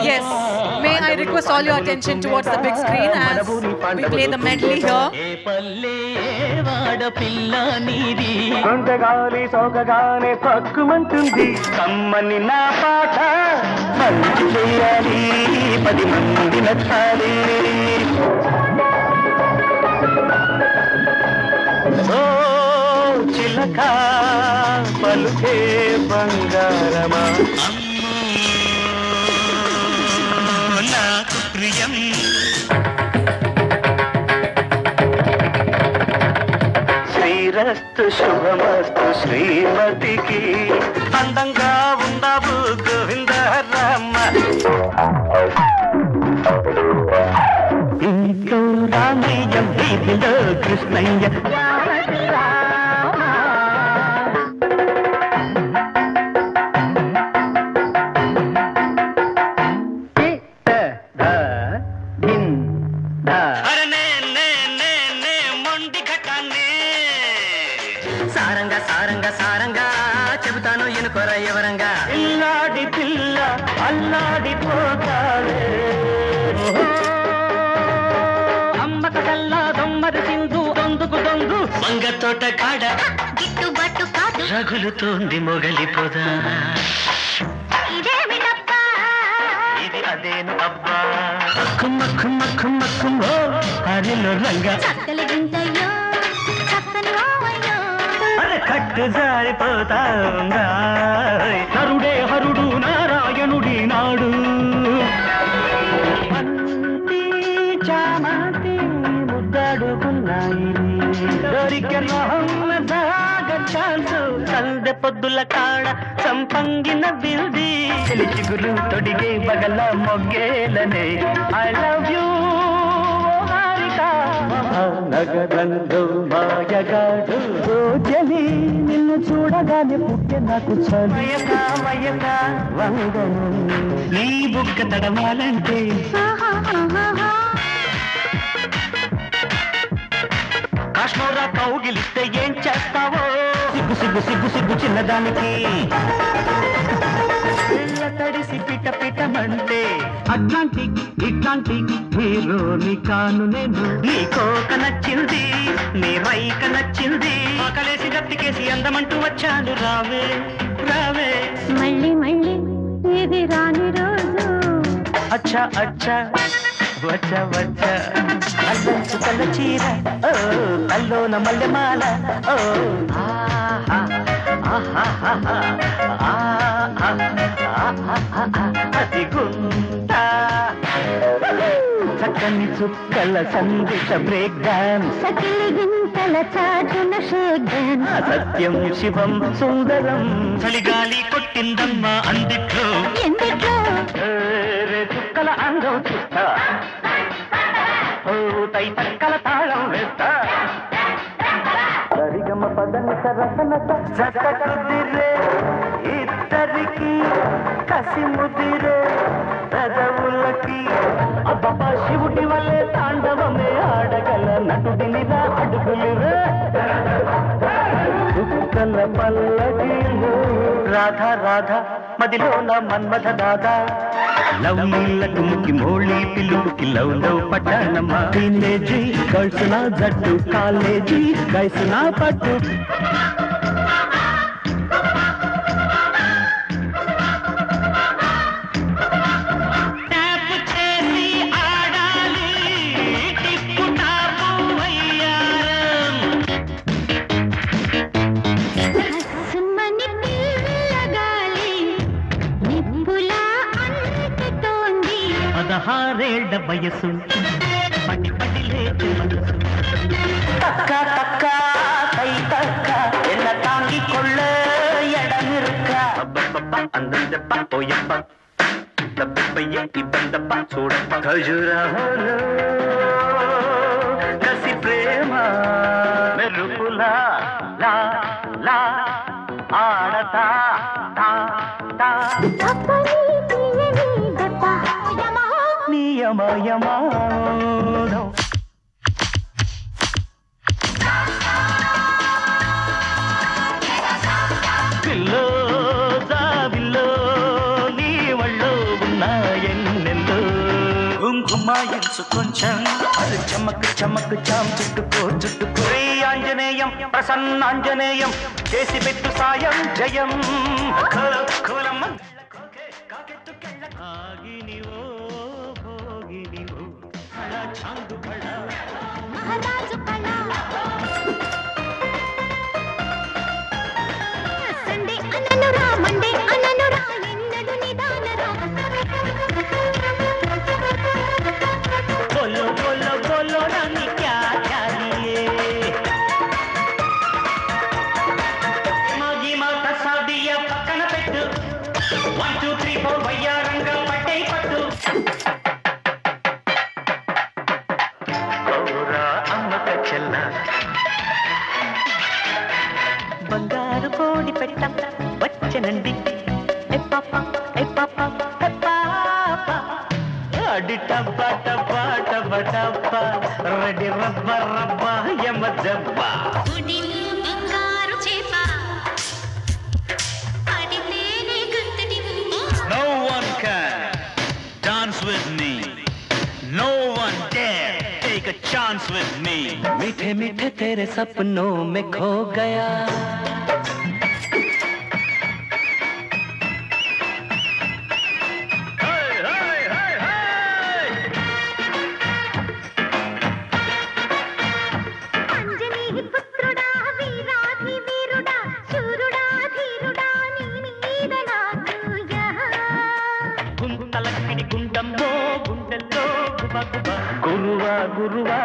Yes, may I request all your attention towards the big screen as we play the medley here. కొండగాలి సోకగానే పక్కుమంటుంది కమ్మని నా పాట మంచి చేయాలి 10 మంది నచ్చాలి ఓ చిలక పలుకే బంగారమా నాకు ప్రియం శ్రీరస్తు శుభమస్తు శ్రీమతికి అందంగా ఉండవు గోవింద రామ ఇంట్లో రామయ్య వీధిలో కృష్ణయ్య సారంగా సారంగా సారంగా చెబుతాను ఎనుకొర ఎవరంగా ఇల్లాడి పిల్ల అల్లాడిపోతావే అమ్మకల్లా దొమ్మరి సింధు దొందుకు దొందు మంగ తోట కాడ గిట్టుబాటు కాదు రగులుతోంది మొగలిపోదా ఇది అదేను అబ్బా కుమ్మ కుమ్మ కుమ్మ కుమ్మ హరిలో రంగా కట్టు జారిపోతా నరుడే హరుడు నారాయణుడి నాడు చామంతి ముద్దాడుకున్నాయి సందె పొద్దుల కాడ సంపంగిన బిల్ది చిగురు తొడిగే బగల మొగ్గేలనే ఐ లవ్ యూ నగరంలో మాయగాడు రోజలి నిన్ను చూడగానే పుట్టే నాకు చలియక వందను నీ బుక్క తడవాలంటే కాశ్మీరా కౌగిలిస్తే ఏం చేస్తావో సిగ్గు సిగ్గు సిగ్గు సిగ్గు చిన్నదానికి తడిసి పిట పిటమంటే అట్లాంటిక్ ఇట్లాంటిక్ హీరోని కాను నేను నీ కోక నచ్చింది నీ రైక నచ్చింది ఆకలేసి గట్టికేసి అందమంటూ వచ్చాను రావే రావే మళ్ళీ మళ్ళీ ఇది రాని రోజు అచ్చా అచ్చా వచ్చా వచ్చా అల్లంచు కళ్ళ చీర ఓ అల్లోన మల్లెమాల ఓ అది గుంట చక్కని చుక్కల సందేశ బ్రేక్ డాన్స్ సకిలి గింతల చాటున షేక్ డాన్స్ సత్యం శివం సుందరం చలిగాలి కొట్టిందమ్మా అందిట్లో ఎందుట్లో చుక్కల అందం చూస్తా ఓ తై తక్కల తాళం వేస్తా సరిగమ పదని సరసనత జతకుదిరే ఇద్దరికి కసి ముదిరే పెదవులకి అబ్బా శివుడి వల్లే తాండవమే ఆడగల నటుడినిరా అడుగులిరే చుక్కల పల్లకిలో రాధా రాధా మదిలోన మన్మథ దాదా లవ్ నీళ్ళకు ముక్కి మోళీ పిల్లుకి లవ్ లవ్ పట్టణమా టీనేజీ గర్ల్స్ నా జట్టు కాలేజీ గైస్ నా పట్టు వయసు పడి పడి లేచి మనసు తక్క తక్క కై తక్క ఎన్న తాంగి కొళ్ళ ఎడమిరుక్క అబ్బబ్బ అందం చెప్ప పోయప్ప తప్పయ్య ఇబ్బందప్ప చూడప్ప ఖజురాహోలో కసి ప్రేమ మెరుపులా లా లా ఆడతా తా తా నియమయమానం పిల్లో జాబిల్లో అమ్మాయించు కొంచెం అది చమక్ చమక్ చాం చుట్టుకో చుట్టుకో ఆంజనేయం ప్రసన్నాంజనేయం చేసి పెట్టు సాయం జయం కోలమ్మ ఆగినివో భోగినివో చాందు కళ మహారాజు కళ సండే అననురా మండే అననురా ఎన్నడు నిదానరా बोलो बोलो बोलो रानी क्या चाहिए मागी माता सादिया पక్కన పెట్టు 1 2 3 4 వయ్యారంగా పట్టే పట్టు గౌరా అమ్మక చెల్ల బంగారు కోడి పెట్ట వచ్చనండి ఏ పాప ఏ పాప ఏ పాప అడి టబ్బా టబ్బా టబ్బా టబ్బా రెడీ రబ్బ రబ్బ యమ దబ్బ గుడిలో బంగారు చేప అడితేనే గుంతటి No one can dance with me. No one dare take a chance with me. मीठे मीठे तेरे सपनों में खो गया అంజనీ పుత్రుడా వీరాధి వీరుడా శూరుడా ధీరుడా నీ మీద నాకు గుంతలకిడి గుండమ్మో గుండెల్లో గుబ గుబ గురువా గురువా